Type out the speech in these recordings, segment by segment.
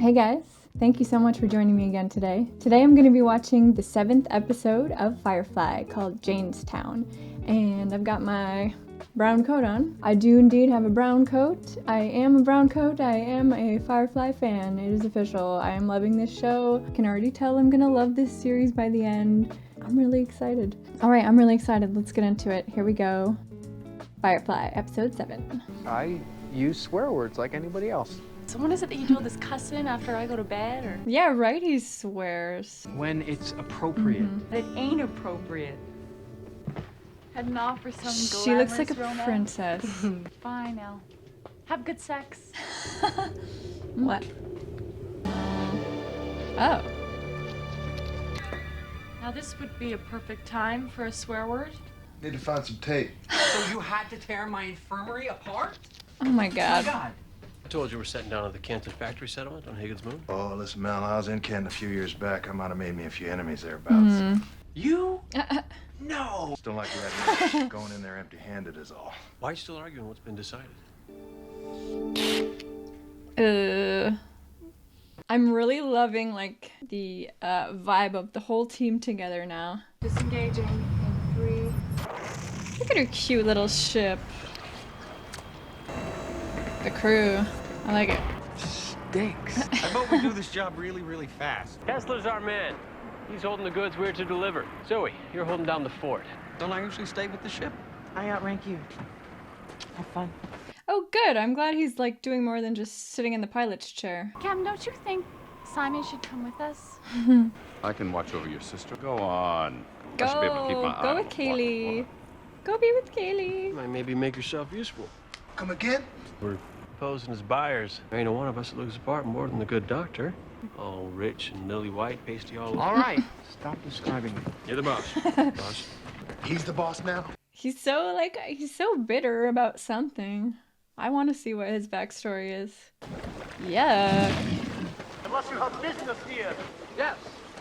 Hey guys, thank you so much for joining me again today. Today I'm going to be watching the 7th episode of Firefly called Jaynestown, and I've got my brown coat on. I do indeed have a brown coat. I am a brown coat. I am a Firefly fan. It is official. I am loving this show. I can already tell I'm gonna love this series by the end. I'm really excited. Alright, I'm really excited. Let's get into it. Here we go. Firefly, episode 7. I use swear words like anybody else. So when is it that you do all this cussing after I go to bed, or? Yeah, right, he swears. When it's appropriate. It ain't appropriate. Heading off for some She looks like a romance? princess. Fine, now. Have good sex. What? Oh. Now this would be a perfect time for a swear word. Need to find some tape. So you had to tear my infirmary apart? Oh my Oh my god. God. I told you we're setting down at the Canton factory settlement on Higgins Moon. Oh, listen, Mel, I was in Canton a few years back. I might have made me a few enemies thereabouts. You? No. Just don't like the idea of going in there empty-handed is all. Why are you still arguing what's been decided? I'm really loving like the vibe of the whole team together now. Disengaging in 3. Look at her cute little ship. The crew. I like it. Stinks. How about we do this job really, really fast? Kessler's our man. He's holding the goods we're to deliver. Zoe, you're holding down the fort. Don't I usually stay with the ship? I outrank you. Have fun. Oh good, I'm glad he's like doing more than just sitting in the pilot's chair. Cam, don't you think Simon should come with us? I can watch over your sister. Go on. Go, I should be able to keep my eye go on with the Kaylee. woman. Go be with Kaylee. You might maybe make yourself useful. Come again? We're posing as buyers. There ain't a one of us that looks apart more than the good doctor. All rich and lily white, pasty all over. All right. Stop describing me. You're the boss. Boss. He's the boss now? He's so bitter about something. I want to see what his backstory is. Yeah. Unless you have business here. Yes.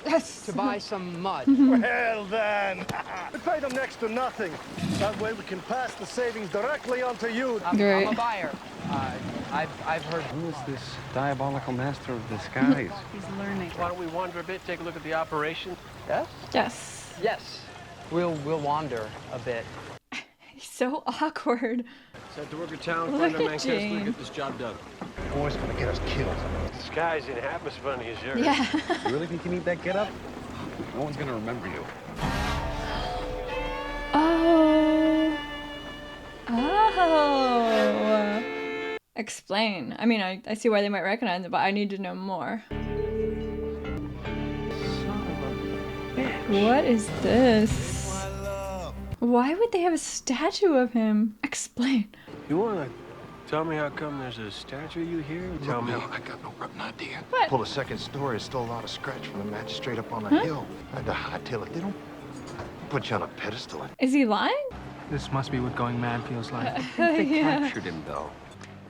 Yes. To buy some mud. Well then, we pay them next to nothing. That way we can pass the savings directly onto you. Great. I'm a buyer. I've heard. Who is this diabolical master of disguise? He's learning. Why don't we wander a bit, take a look at the operation? Yes? Yes. Yes. We'll wander a bit. He's so awkward. Set to work at town, Look find our at man Kessler, Jane. get this job done. Boy's gonna get us killed. This guy's ain't half as funny as yours. Yeah. You really think you need that get-up? No one's gonna remember you. Oh. Oh. Explain. I mean, I see why they might recognize it, but I need to know more. What is this? Why would they have a statue of him? Explain. You wanna tell me how come there's a statue of you here? And tell Look, me. Mel, I got no rotten idea. What? Pulled a second story, stole a lot of scratch from the magistrate up on the hill. I had to hightail it. They don't put you on a pedestal. Is he lying? This must be what going mad feels like. They Yeah. captured him, though.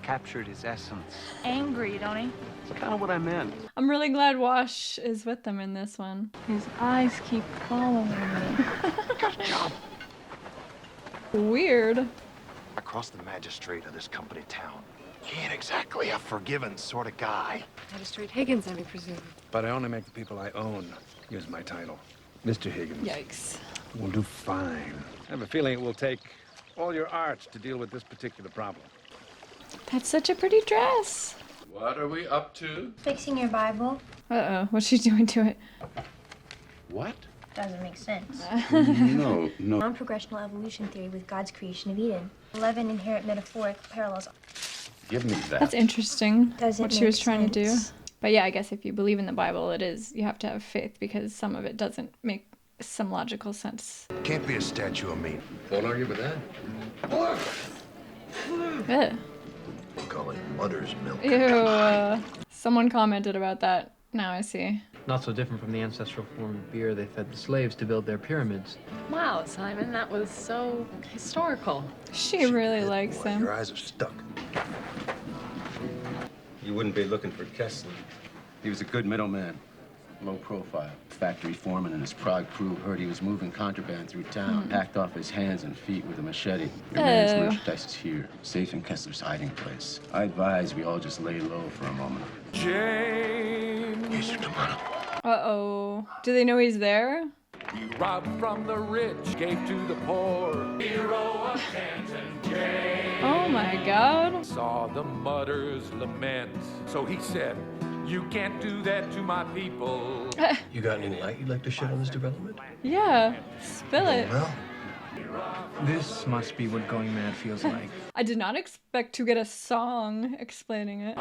Captured his essence. Angry, don't he? That's kind of what I meant. I'm really glad Wash is with them in this one. His eyes keep following me. Got a job. Weird. I crossed the magistrate of this company town. He ain't exactly a forgiving sort of guy. Magistrate Higgins, I presume. But I only make the people I own use my title. Mr. Higgins. Yikes. We'll do fine. I have a feeling it will take all your arts to deal with this particular problem. That's such a pretty dress. What are we up to? Fixing your Bible Uh-oh, what's she doing to it? What? doesn't make sense. No. Non-progressional evolution theory with God's creation of Eden. 11 inherent metaphoric parallels. Give me that. That's interesting, Doesn't what she was make trying to do. sense. But yeah, I guess if you believe in the Bible, you have to have faith because some of it doesn't make some logical sense. Can't be a statue of me. Won't argue with that. Ugh. We'll call it Mother's Milk. Ew. Someone commented about that. Now I see. Not so different from the ancestral form of beer they fed the slaves to build their pyramids. Wow, Simon, that was so historical. She really likes Boy, him. your eyes are stuck. You wouldn't be looking for Kessler. He was a good middleman. Low profile. Factory foreman and his Prague crew heard he was moving contraband through town, hacked off his hands and feet with a machete. Your man's merchandise is here, safe in Kessler's hiding place. I advise we all just lay low for a moment. Jane. Uh-oh. Do they know he's there? He robbed from the rich, gave to the poor. Hero of Canton Jay. Oh my God. Saw the mutters lament. So he said, you can't do that to my people. You got any light you'd like to shed on this development? Yeah, spill it. Well, This must be what going mad feels like. I did not expect to get a song explaining it.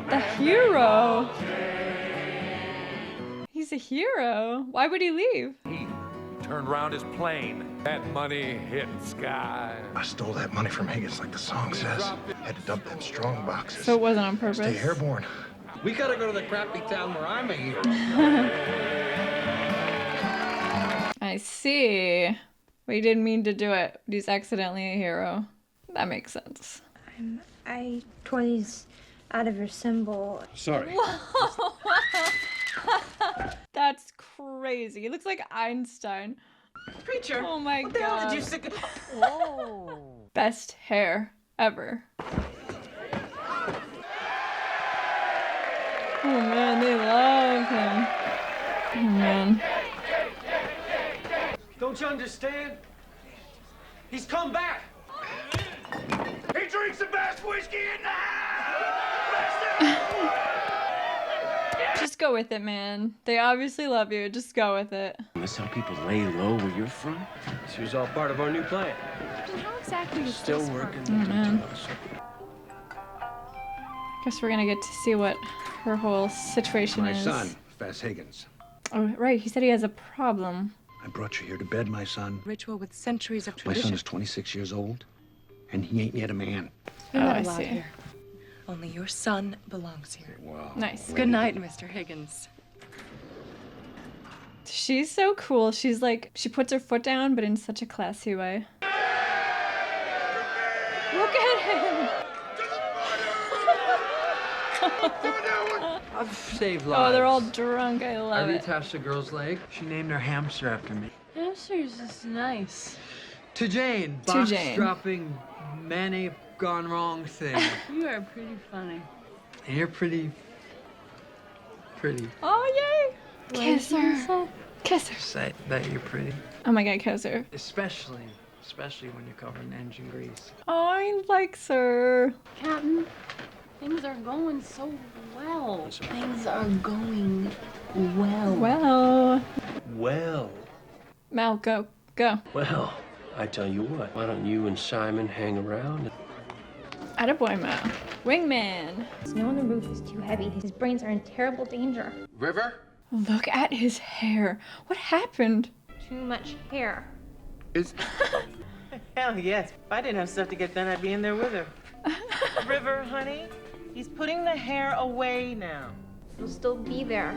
The hero. He's a hero. Why would he leave? He turned around his plane. That money hit the sky. I stole that money from Higgins like the song says. Had to dump them strong boxes. So it wasn't on purpose. Stay airborne. We gotta go to the crappy town where I'm a hero. I see. But he didn't mean to do it. But he's accidentally a hero. That makes sense. I tore these out of your symbol. Sorry. That's crazy. He looks like Einstein. Preacher. Oh my What the hell God. did you stick? Whoa. Best hair ever. Oh man, they love him. Oh man. Don't you understand? He's come back. He drinks the best whiskey in the Just go with it, man. They obviously love you. Just go with it. This how people lay low where you're from? This was all part of our new plan. How exactly is Still this working. Oh, man. Guess we're gonna get to see what her whole situation My is. son, Fess Higgins. Oh, right. He said he has a problem. I brought you here to bed, my son. Ritual with centuries of My tradition. son is 26 years old, and he ain't yet a man. You're Oh, not I allowed see. here. Only your son belongs here. Wow. Nice. Good night, Mr. Higgins. She's so cool. She's like, she puts her foot down, but in such a classy way. Look at him. I've saved Oh, lives. they're all drunk. I I love it. reattached a girl's leg. She named her hamster after me. Hamsters is nice. To Jane. To Box Jane. dropping, man-ape gone wrong thing. You are pretty funny. And you're pretty. Oh, yay. Kiss her. Kiss her. Say that you're pretty. Oh my God, kiss her. Especially when you're covered in engine grease. Oh, he likes her. Captain, things are going so well. Things are going well. Well. Mal, go. Go. Well, I tell you what, why don't you and Simon hang around? Attaboy, Mal. Wingman. Snow on the roof is too heavy. His brains are in terrible danger. River? Look at his hair. What happened? Too much hair. Hell yes. If I didn't have stuff to get done, I'd be in there with her. River, honey, he's putting the hair away now. It'll still be there,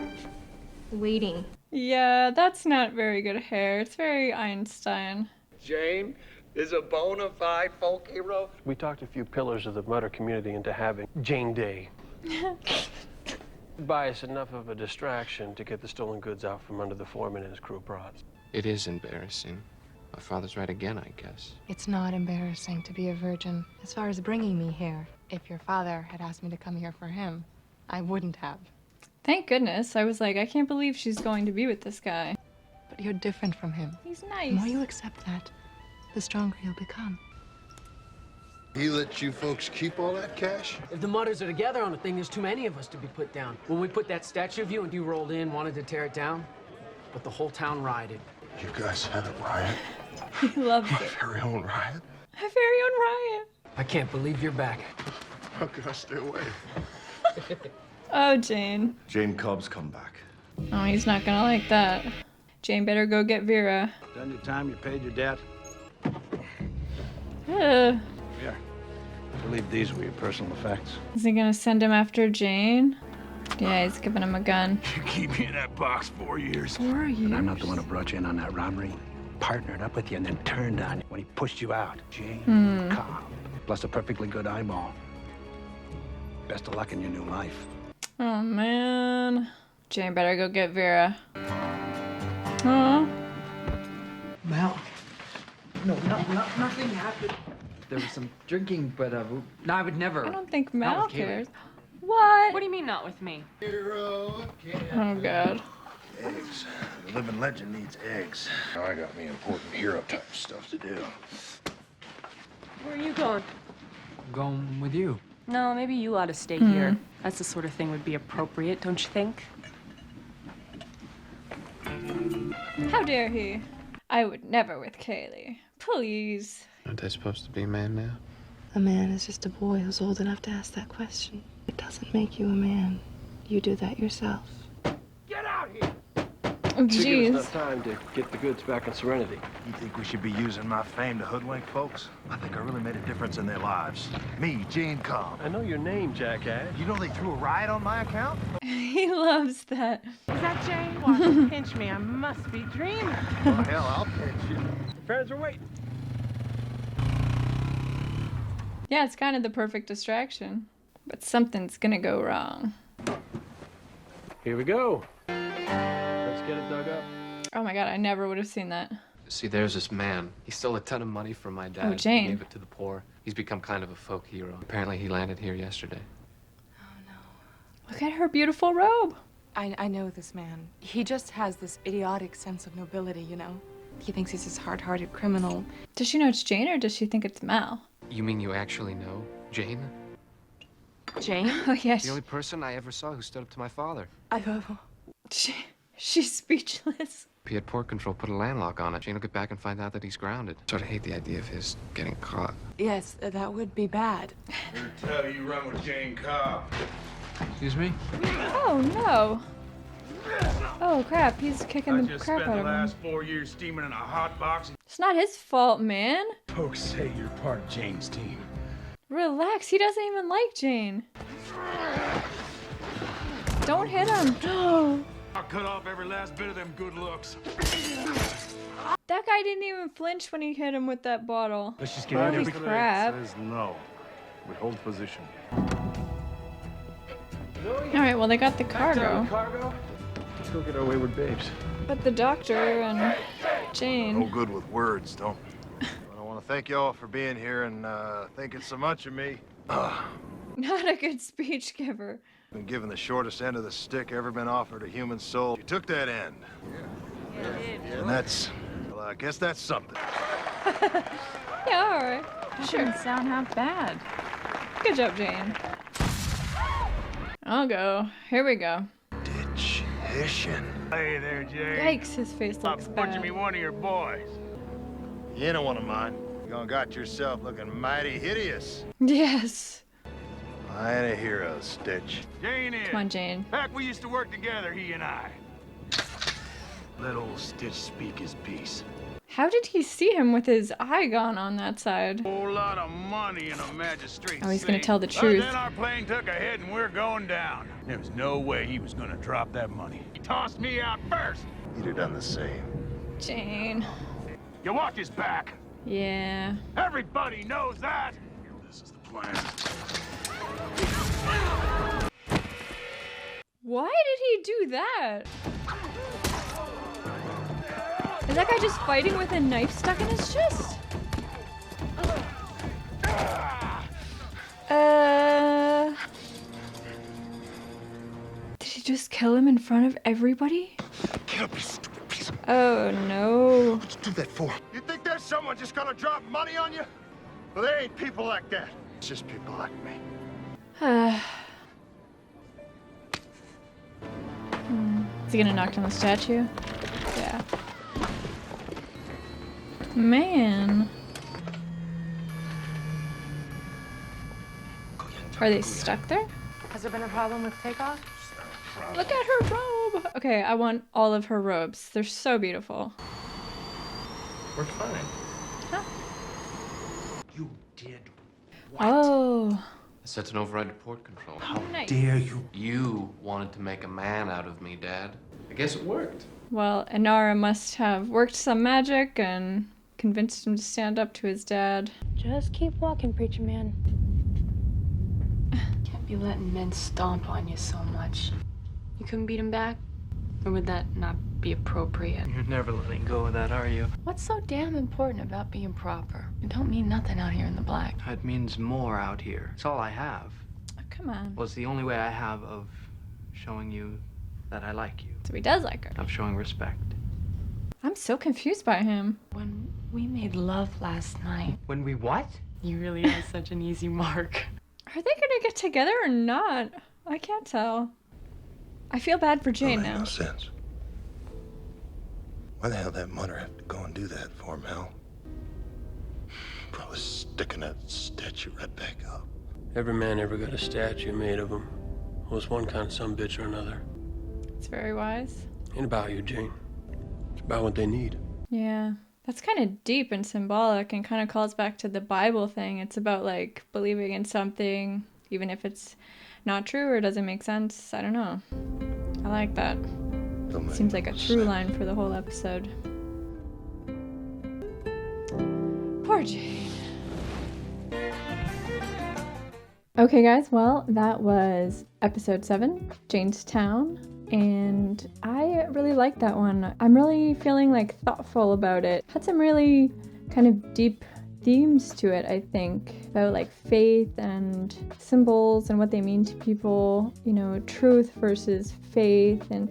waiting. Yeah, that's not very good hair. It's very Einstein. Jane is a bona fide folk hero. We talked a few pillars of the mutter community into having Jane Day. Buy us enough of a distraction to get the stolen goods out from under the foreman and his crew prods. It is embarrassing. My father's right again, I guess. It's not embarrassing to be a virgin. As far as bringing me here, if your father had asked me to come here for him, I wouldn't have. Thank goodness. I was like, I can't believe she's going to be with this guy. But you're different from him. He's The nice. more you accept that, the stronger you'll become. He let you folks keep all that cash? If the mutters are together on the thing, there's too many of us to be put down. When we put that statue of you and you rolled in, wanted to tear it down, but the whole town rioted. You guys had a riot? He loves My it. very own riot? A very own riot. I can't believe you're back. How could I stay away? Oh, Jane. Jane Cobb's come back. Oh, he's not gonna like that. Jane better go get Vera. Done your time, you paid your debt. Ugh. Here. I believe these were your personal effects. Is he gonna send him after Jane? Yeah, he's giving him a gun. You keep me in that box 4 years. 4 years? And I'm not the one who brought you in on that robbery. Partnered up with you and then turned on you when he pushed you out. Jane Cobb. Plus a perfectly good eyeball. Best of luck in your new life. Oh, man. Jane better go get Vera. Aw. Mal. No, nothing happened. There was some drinking, but no, I would never. I don't think Not Mal with Kaylee. cares. What? What do you mean not with me? Hero again. Oh, God. Eggs. The living legend needs eggs. I got me important hero type stuff to do. Where are you going? Going with you. No, maybe you ought to stay here. That's the sort of thing would be appropriate, don't you think? How dare he? I would never with Kaylee. Please. Aren't I supposed to be a man now? A man is just a boy who's old enough to ask that question. It doesn't make you a man. You do that yourself. Get out here! Oh, Should give us jeez. enough time to get the goods back in Serenity. You think we should be using my fame to hoodwink folks? I think I really made a difference in their lives. Me, Gene Cobb. I know your name, jackass. You know they threw a riot on my account? He loves that. Is that Jane? Watch her pinch me. I must be dreaming. Well, hell, I'll pinch you. Friends are waiting. Yeah, it's kind of the perfect distraction. But something's gonna go wrong. Here we go. Let's get it dug up. Oh my god, I never would have seen that. See, there's this man. He stole a ton of money from my dad. Oh, Jane. He gave it to the poor. He's become kind of a folk hero. Apparently, he landed here yesterday. Look at her beautiful robe. I know this man. He just has this idiotic sense of nobility, you know? He thinks he's this hard-hearted criminal. Does she know it's Jane or does she think it's Mal? You mean you actually know Jane? Jane? Oh, yeah. The only person I ever saw who stood up to my father. She's speechless. He had port control put a landlock on it. Jane will get back and find out that he's grounded. Sort of hate the idea of his getting caught. Yes, that would be bad. Here to tell you run with Jane Cobb. Excuse me? Oh, no. Oh, crap. He's kicking the crap out of him. 4 years steaming in a hot box. It's not his fault, man. Folks say you're part of Jane's team. Relax. He doesn't even like Jane. Don't hit him. I'll cut off every last bit of them good looks. That guy didn't even flinch when he hit him with that bottle. Let's just Holy crap. Says no. We hold position. Alright, well, they got the cargo. Cargo? Let's go get our wayward babes. But the doctor and No Jane. good with words, don't. I want to thank y'all for being here and thinking so much of me. Not a good speech giver. Been given the shortest end of the stick ever been offered a human soul. You took that end. And that's, well, I guess that's something. Yeah, alright. Sure. Doesn't sound half bad. Good job, Jane. I'll go. Here we go. Ditch hishing. Hey there, Jay. Yikes, his face looks bad. one of your boys. You ain't one of mine. You gonna got yourself looking mighty hideous. Yes. I ain't a hero, Stitch. Jane is. Come on, Jane. Back we used to work together, he and I. Let old Stitch speak his piece. How did he see him with his eye gone on that side? Whole lot of money in a magistrate's Oh, he's gonna seat. tell the truth. Then our plane took a hit and we're going down. There was no way he was gonna drop that money. He tossed me out first. He'd have done the same. Jane. You watch his back. Yeah. Everybody knows that. This is the plan. Why did he do that? Is that guy just fighting with a knife stuck in his chest? Did he just kill him in front of everybody? Get up, you stupid piece of... Oh no. What'd you do that for? You think there's someone just gonna drop money on you? Well, there ain't people like that. It's just people like me. Is he gonna knock down the statue? Yeah. Man. Are they stuck there? Has there been a problem with takeoff? Look at her robe! Okay, I want all of her robes. They're so beautiful. We're fine. Huh? You did Oh. I set an override to port control. How nice. Dare you? You wanted to make a man out of me, Dad. I guess it worked. Well, Inara must have worked some magic and convinced him to stand up to his dad. Just keep walking, preacher man. Can't be letting men stomp on you so much. You couldn't beat him back? Or would that not be appropriate? You're never letting go of that, are you? What's so damn important about being proper? It don't mean nothing out here in the black. It means more out here. It's all I have. Come on. Well, it's the only way I have of showing you that I like you. So he does like her. Of showing respect. I'm so confused by him. When we made love last night. When we what? You really are such an easy mark. Are they gonna get together or not? I can't tell. I feel bad for Jane now. No sense. Why the hell did that mother have to go and do that for him, Hal? Probably sticking that statue right back up. Every man ever got a statue made of him. Was one kind of sumbitch or another. It's very wise. Ain't about you, Jane. It's about what they need. Yeah. That's kind of deep and symbolic and kind of calls back to the Bible thing. It's about like believing in something, even if it's not true or doesn't make sense. I don't know. I like that. Seems like a true line for the whole episode. Poor Jane. Okay guys, well that was episode 7, Jaynestown, and I really liked that one. I'm really feeling like thoughtful about it. Had some really kind of deep themes to it, I think, about like faith and symbols and what they mean to people, you know, truth versus faith and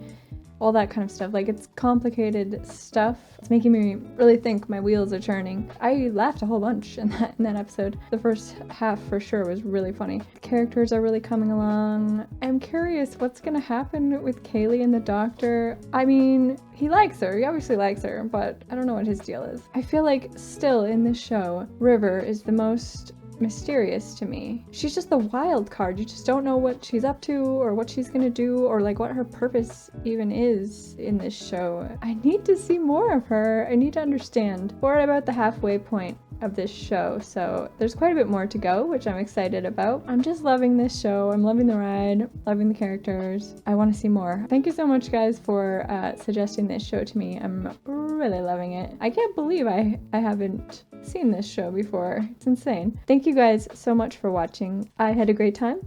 all that kind of stuff. Like, it's complicated stuff. It's making me really think. My wheels are turning. I laughed a whole bunch in that episode. The first half for sure was really funny. The characters are really coming along. I'm curious what's gonna happen with Kaylee and the doctor. I mean, he likes her. He obviously likes her, but I don't know what his deal is. I feel like still in this show, River is the most mysterious to me. She's just the wild card. You just don't know what she's up to or what she's gonna do or like what her purpose even is in this show. I need to see more of her. I need to understand. We're at about the halfway point of this show, so there's quite a bit more to go, which I'm excited about. I'm just loving this show. I'm loving the ride, loving the characters. I want to see more. Thank you so much guys for suggesting this show to me. I'm really loving it. I can't believe I haven't seen this show before. It's insane. Thank you guys so much for watching. I had a great time.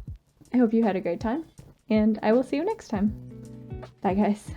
I hope you had a great time, and I will see you next time. Bye guys.